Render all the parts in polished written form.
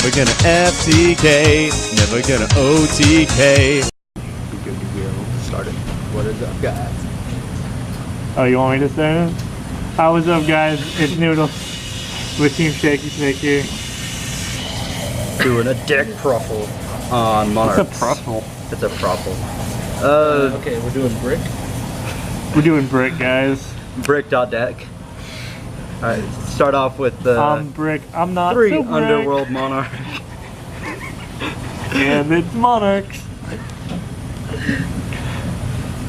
Never gonna FTK, never gonna OTK. Good to go. Start it. What is up, guys? Oh, you want me to start it? Hi, what's up, guys? It's Noodle with TeamShakySnake here. Doing a deck pruffle on Monarch. It's a pruffle. It's a pruffle. Okay, we're doing brick. We're doing brick, guys. Brick.deck. Alright, start off with the I'm brick. I'm not 3 so brick. Underworld Monarch. And it's Monarchs.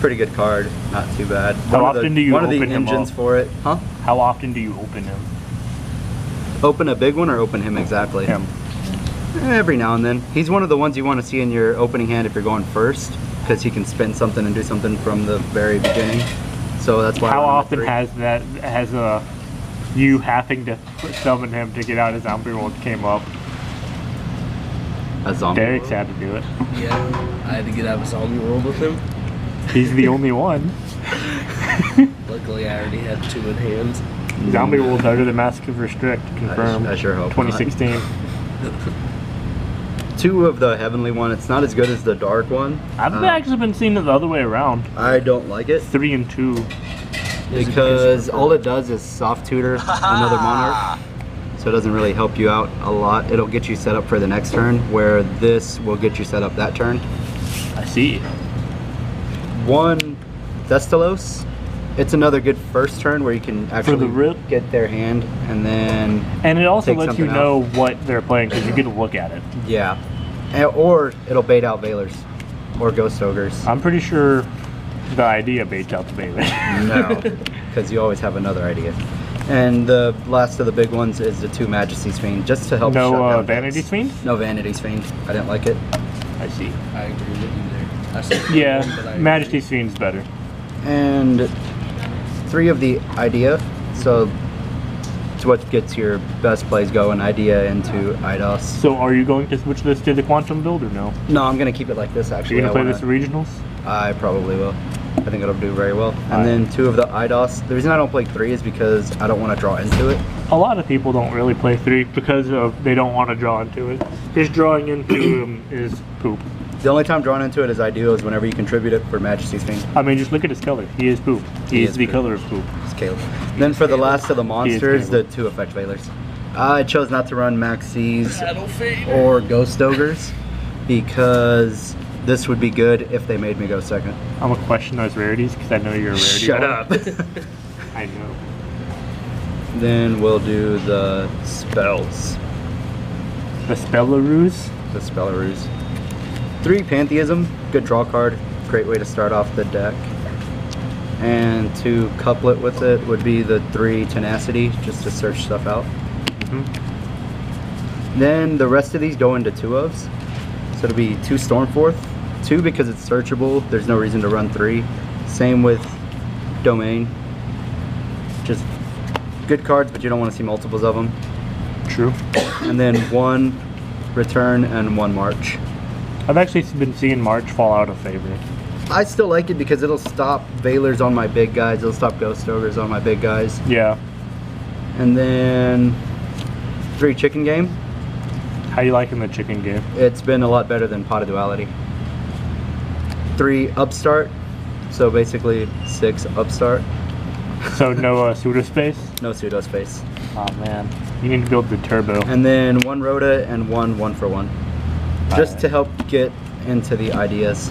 Pretty good card, not too bad. How often do you one of the open him engines up? for it? Huh? How often do you open him? Open a big one or open him exactly? Him. Every now and then. He's one of the ones you want to see in your opening hand if you're going first, because he can spin something and do something from the very beginning. So that's why. How often has you having to summon him to get out his zombie world came up? A zombie Derek's world? had to do it. Yeah, I had to get out of a zombie world with him. He's the only one. Luckily, I already had 2 in hand. Zombie world's harder than Massive Restrict. Confirmed. I sure hope 2016. not. 2 of the heavenly one. It's not as good as the dark one. I've actually been seeing it the other way around. I don't like it 3 and 2. because all it does is soft tutor another Monarch. So it doesn't really help you out a lot. It'll get you set up for the next turn, where this will get you set up that turn. I see. 1 Thestalos. It's another good first turn where you can actually get their hand and then. And it also take lets you something know what they're playing because you get to look at it. Yeah. Or it'll bait out Veilers or Ghost Ogres. I'm pretty sure the idea baits out the baby. No, because you always have another idea. And the last of the big ones is the 2 Majesty's Fiend, just to help shut No down Vanity's Fiend? No Vanity's Fiend. I didn't like it. I see. I agree with you there. I said one, but I Yeah, agree. Majesty's Fiend's better. And 3 of the idea. So it's what gets your best plays going. Idea into IDOS. So are you going to switch this to the Quantum build or no? No, I'm going to keep it like this actually. Are you going to play this to regionals? I probably will. I think it'll do very well. And then 2 of the IDOS. The reason I don't play 3 is because I don't want to draw into it. A lot of people don't really play 3 because they don't want to draw into it. Just drawing into him is poop. The only time drawn into it as ideal is whenever you contribute it for Majesty's Fiend. I mean, just look at his color. He is poop. He is the poop. color of poop. It's Caleb. Then for the last of the monsters, the 2 effect Veilers. I chose not to run Maxis or Ghost Ogres because this would be good if they made me go second. I'm gonna question those rarities because I know you're a rarity. Shut up. I know. Then we'll do the spells. The Spellaroos? The Spellaroos. 3 Pantheism, good draw card, great way to start off the deck. And to couple it with it would be the 3 Tenacity, just to search stuff out. Then the rest of these go into 2-ofs. So it'll be 2 Stormforth, 2 because it's searchable, there's no reason to run 3. Same with Domain. Just good cards, but you don't want to see multiples of them. True. And then 1 Return and 1 March. I've actually been seeing March fall out of favor. I still like it because it'll stop Veilers on my big guys, it'll stop Ghost Ogres on my big guys. Yeah. And then 3 Chicken Game. How you liking the chicken game? It's been a lot better than Pot of Duality. 3 Upstart, so basically 6 Upstart. So no pseudo space? No pseudo space. Oh man, you need to build the turbo. And then 1 Rhoda and 1 for 1. Just to help get into the ideas.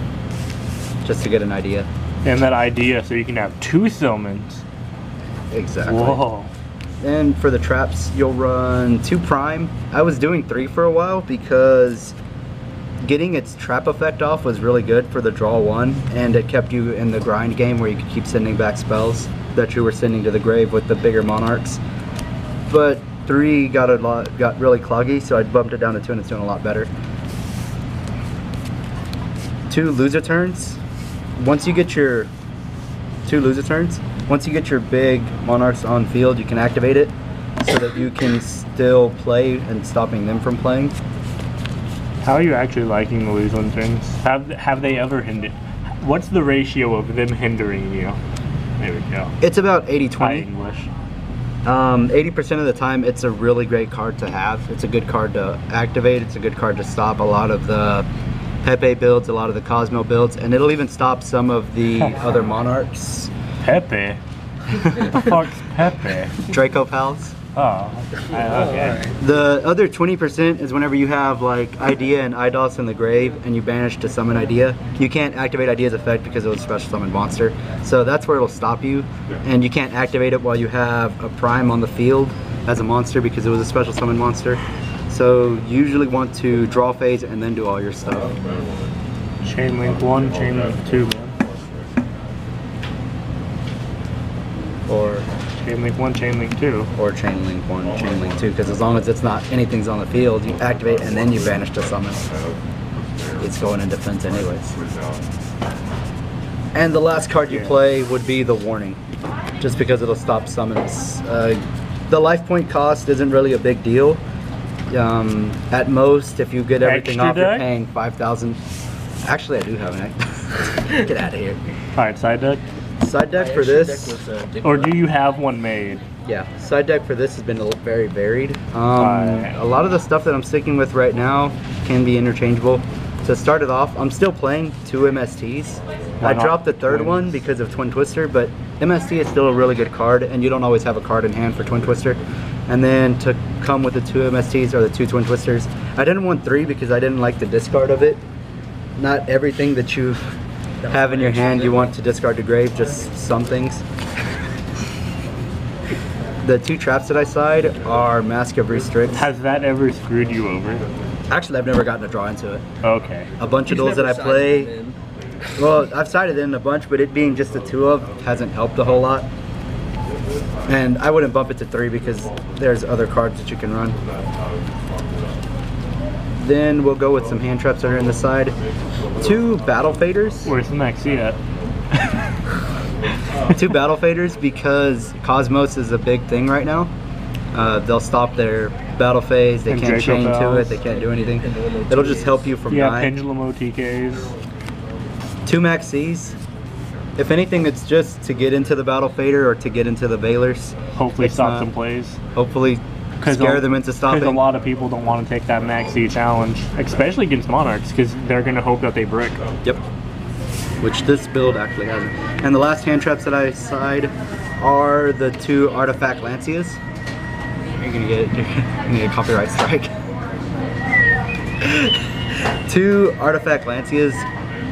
Just to get an idea. And that idea so you can have 2 summons. Exactly. Whoa. And for the traps, you'll run 2 Prime. I was doing 3 for a while because getting its trap effect off was really good for the draw 1, and it kept you in the grind game where you could keep sending back spells that you were sending to the grave with the bigger Monarchs. But 3 got really cloggy, so I bumped it down to 2 and it's doing a lot better. 2 loser turns. Once you get your 2 loser turns, once you get your big Monarchs on field, you can activate it so that you can still play and stopping them from playing. How are you actually liking the lose one turns? Have they ever hindered? What's the ratio of them hindering you? There we go. It's about Hi, 80-20. English. 80% of the time, it's a really great card to have. It's a good card to activate. It's a good card to stop a lot of the Pepe builds, a lot of the Cosmo builds, and it'll even stop some of the other Monarchs. Pepe? What the fuck's Pepe? Draco Pals. Oh, okay. The other 20% is whenever you have like Idea and Eidos in the grave and you banish to summon Idea. You can't activate Idea's effect because it was a special summon monster. So that's where it'll stop you. And you can't activate it while you have a Prime on the field as a monster because it was a special summon monster. So you usually want to draw phase and then do all your stuff. Chain Link 1, Chain Link 2, man. Or Chain Link 1, Chain Link 2. Or Chain Link 1, Chain Link 2, because as long as it's not anything's on the field, you activate and then you banish to summon. It's going in defense anyways. And the last card you play would be the Warning, just because it'll stop summons. The life point cost isn't really a big deal. At most, if you get everything Extra off, you're deck? paying 5,000. Actually, I do have an deck. Get out of here. Alright, side deck? Side deck for this. Or do you have one made? Yeah, side deck for this has been very varied. A lot of the stuff that I'm sticking with right now can be interchangeable. To start it off, I'm still playing 2 MSTs. Why I not dropped the third twins? one because of Twin Twister, but MST is still a really good card, and you don't always have a card in hand for Twin Twister. And then to come with the 2 MSTs or the 2 Twin Twisters, I didn't want 3 because I didn't like the discard of it. Not everything that you have in your hand you want to discard to grave, just some things. The 2 traps that I side are Mask of Restrict. Has that ever screwed you over? Actually, I've never gotten a draw into it. Okay. A bunch of duels that I play, well, I've sided in a bunch, but it being just the 2 of hasn't helped a whole lot. And I wouldn't bump it to 3 because there's other cards that you can run. Then we'll go with some hand traps that are in the side. 2 battle faders. Where's the Maxi at? 2 battle faders because Cosmos is a big thing right now. They'll stop their battle phase, they And can't Draco chain to Bells. it, they can't do anything. It'll just help you from Yeah, dying. Pendulum OTKs. 2 Maxis. If anything, it's just to get into the battle fader or to get into the Veilers. Hopefully It's stop not- some plays. Hopefully scare them into Because a stopping. lot of people don't want to take that Maxi challenge, especially against Monarchs, because they're going to hope that they brick. Yep. Which this build actually hasn't. And the last hand traps that I side are the 2 Artifact Lancias. You're gonna get a copyright strike. 2 Artifact Lancias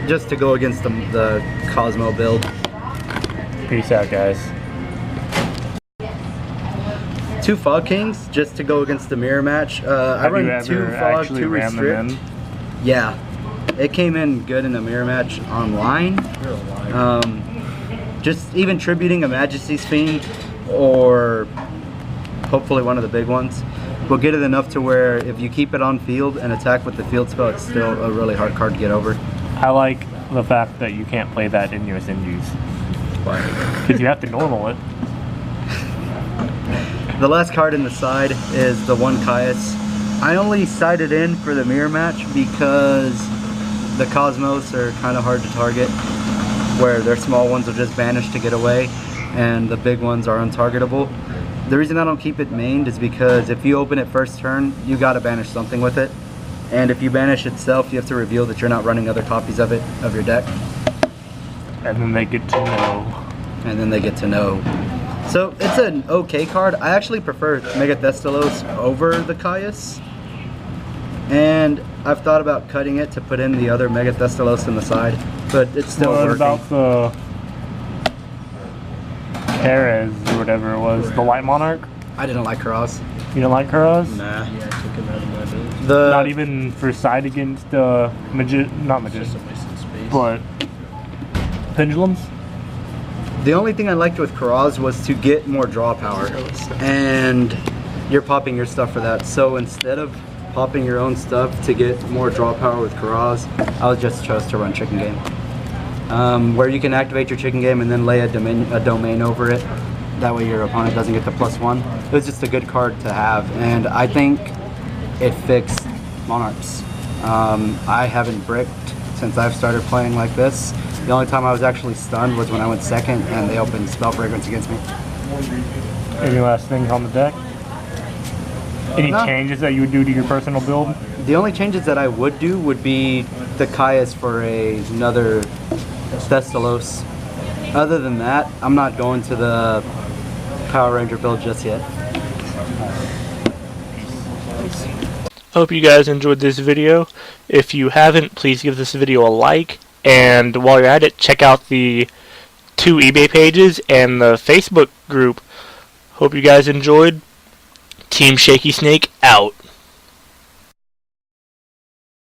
just to go against the Cosmo build. Peace out, guys. 2 Fog Kings just to go against the mirror match. I Have run you 2 ever Fog, actually 2 ran them Restrict. in? Yeah, it came in good in a mirror match online. Just even tributing a Majesty's Fiend or hopefully one of the big ones will get it enough to where if you keep it on field and attack with the field spell, it's still a really hard card to get over. I like the fact that you can't play that in US Indies. Because you have to normal it. The last card in the side is the 1 Caius. I only sided in for the mirror match because the Cosmos are kind of hard to target, where their small ones will just vanish to get away and the big ones are untargetable. The reason I don't keep it mained is because if you open it first turn, you gotta banish something with it. And if you banish itself, you have to reveal that you're not running other copies of it, of your deck. And then they get to know. And then they get to know. So it's an okay card. I actually prefer Mega Thestalos over the Caius. And I've thought about cutting it to put in the other Mega Thestalos in the side, but it's still What working. about the Perez or whatever it was? The White Monarch? I didn't like Karaz. You don't like Kuros? Nah. Yeah, I took him out of my build. Not even for side against not Magician, Just a waste of space. but Pendulums? The only thing I liked with Karaz was to get more draw power, and you're popping your stuff for that. So instead of popping your own stuff to get more draw power with Karaz, I just chose to run Chicken Game, where you can activate your Chicken Game and then lay a domain over it. That way your opponent doesn't get the +1. It was just a good card to have, and I think it fixed Monarchs. I haven't bricked since I've started playing like this. The only time I was actually stunned was when I went second and they opened Spell Fragrance against me. Any last things on the deck? Any No. changes that you would do to your personal build? The only changes that I would do would be the Kayas for another Thestalos. Other than that, I'm not going to the Power Ranger build just yet. Hope you guys enjoyed this video. If you haven't, please give this video a like. And while you're at it, check out the 2 eBay pages and the Facebook group. Hope you guys enjoyed. TeamShakySnake out.